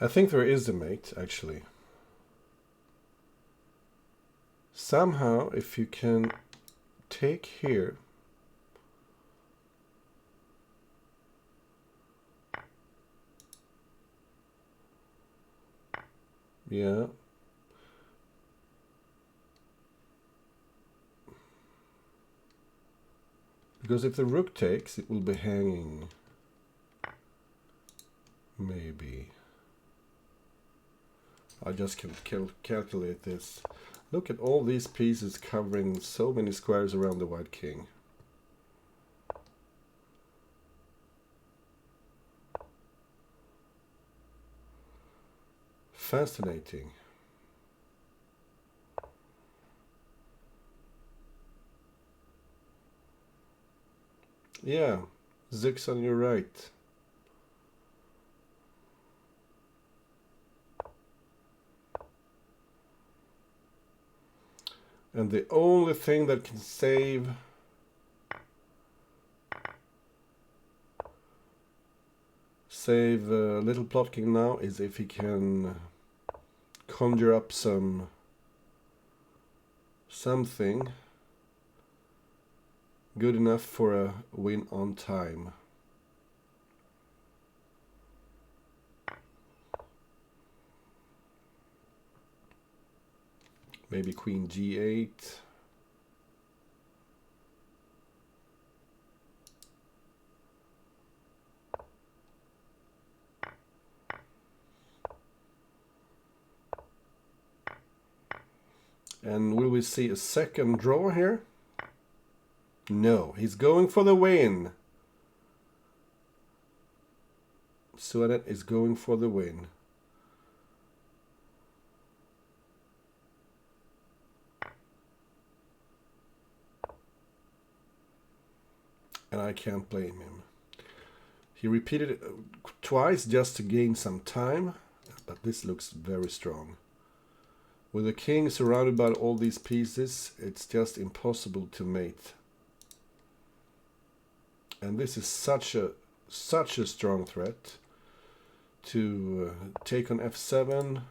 I think there is a mate, actually. Somehow, if you can take here, yeah, because if the rook takes, it will be hanging, maybe. I just can calculate this. Look at all these pieces covering so many squares around the white king. Fascinating. Yeah, Zix on your right. And the only thing that can save little Plotkin now is if he can conjure up something good enough for a win on time. Maybe queen g8. And will we see a second draw here? No, he's going for the win. Xuanet is going for the win. And I can't blame him. He repeated it twice just to gain some time, but this looks very strong. With the king surrounded by all these pieces, it's just impossible to mate. And this is such a strong threat to take on f7.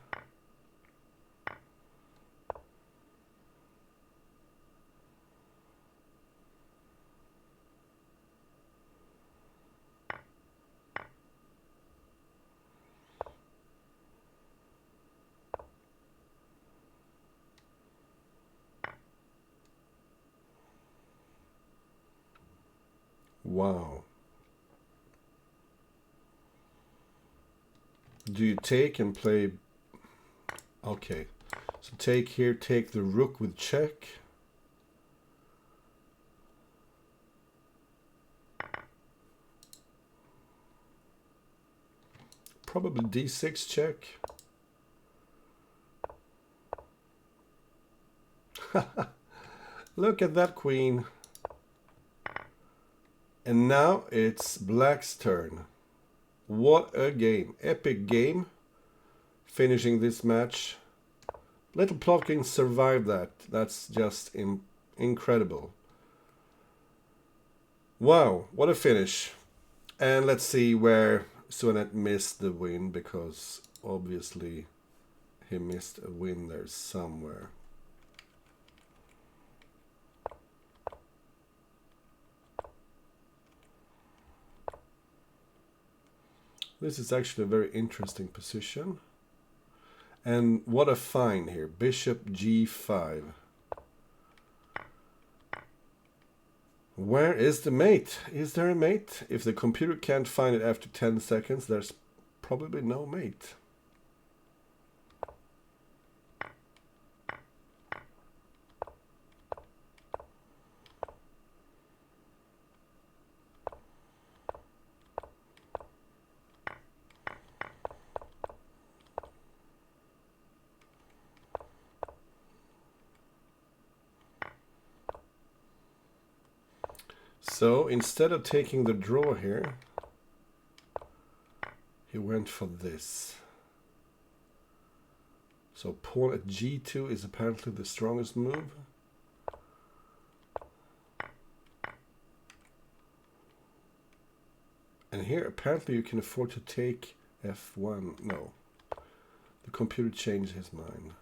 Wow. Do you take and play? Okay. So take here, take the rook with check. Probably d6 check. Look at that queen. And now it's black's turn. What a game. Epic game. Finishing this match. Littleplotkin survived that. That's just incredible. Wow, what a finish. And let's see where xuanet missed the win, because obviously he missed a win there somewhere. This is actually a very interesting position. And what a find here. Bishop g5. Where is the mate? Is there a mate? If the computer can't find it after 10 seconds, there's probably no mate. So instead of taking the draw here, he went for this. So pawn at g2 is apparently the strongest move. And here apparently you can afford to take f1. No, the computer changed his mind.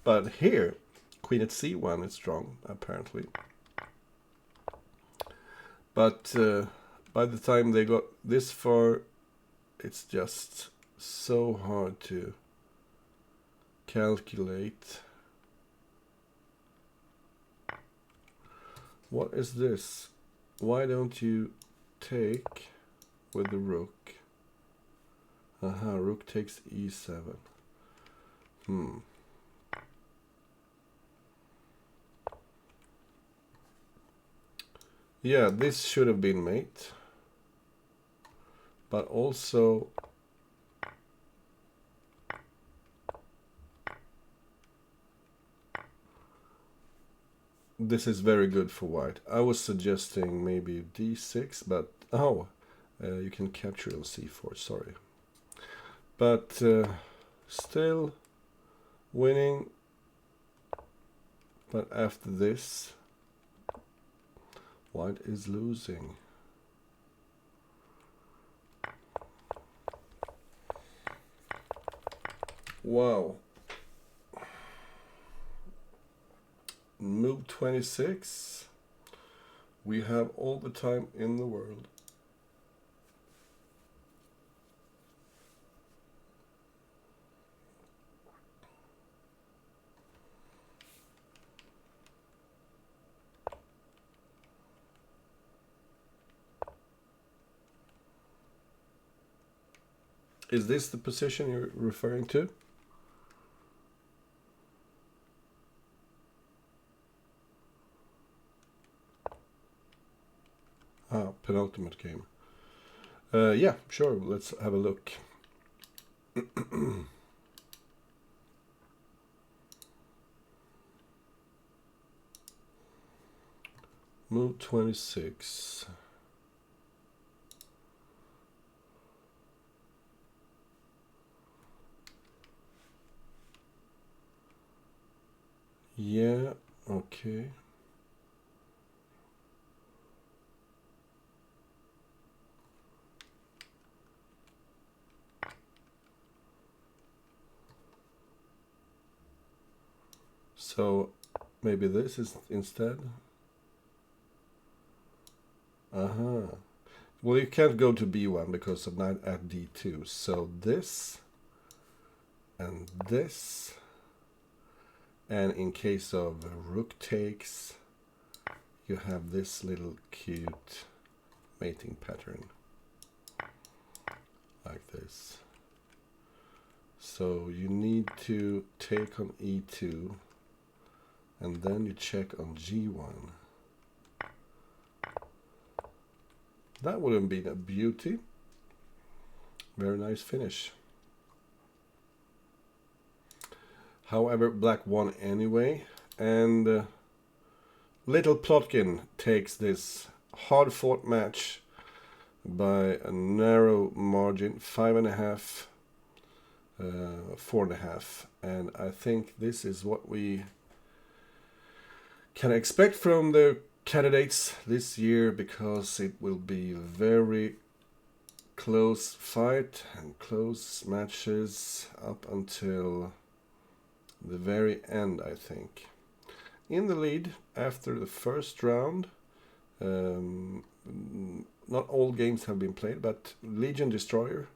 But here queen at c1 is strong, apparently. But by the time they got this far, it's just so hard to calculate. What is this? Why don't you take with the rook? Aha, rook takes e7. Yeah, this should have been mate. But also this is very good for white. I was suggesting maybe d6, but you can capture on c4, sorry. But still winning. But after this, white is losing. Wow. Move 26. We have all the time in the world. Is this the position you're referring to? Ah, penultimate game. Yeah, sure, let's have a look. Move 26. Yeah, okay. So maybe this is instead. Uh-huh. Well, you can't go to B1 because of knight at D2. So this and this. And in case of rook takes, you have this little cute mating pattern. Like this. So you need to take on E2. And then you check on G1. That would have been a beauty. Very nice finish. However, black won anyway. And littleplotkin takes this hard-fought match by a narrow margin, 5.5, 4.5. And I think this is what we can expect from the candidates this year, because it will be very close fight and close matches up until the very end, I think. In the lead after the first round, not all games have been played, but Legion Destroyer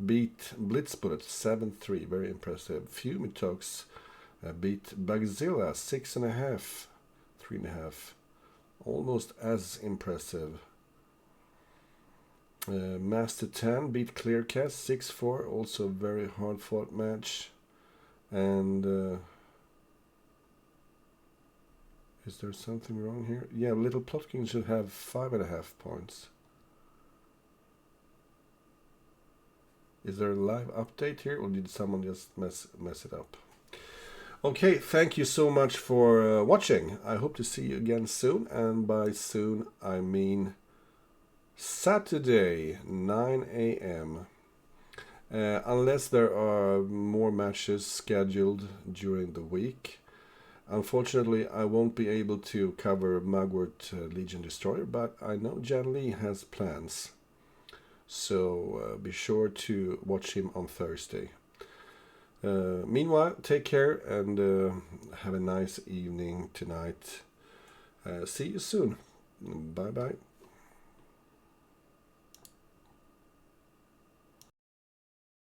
beat Blitzbullet 7-3, very impressive. Fumitox beat Bugzilla 6.5, 3.5, almost as impressive. Master 10 beat Clearcast 6-4, also a very hard fought match. And is there something wrong here? Yeah, littleplotkin should have 5.5 points. Is there a live update here, or did someone just mess it up? Okay, thank you so much for watching. I hope to see you again soon, and by soon I mean Saturday, 9 a.m. Unless there are more matches scheduled during the week. Unfortunately, I won't be able to cover Mugwort Legion Destroyer, but I know Jan Lee has plans. So be sure to watch him on Thursday. Meanwhile, take care and have a nice evening tonight. See you soon. Bye-bye.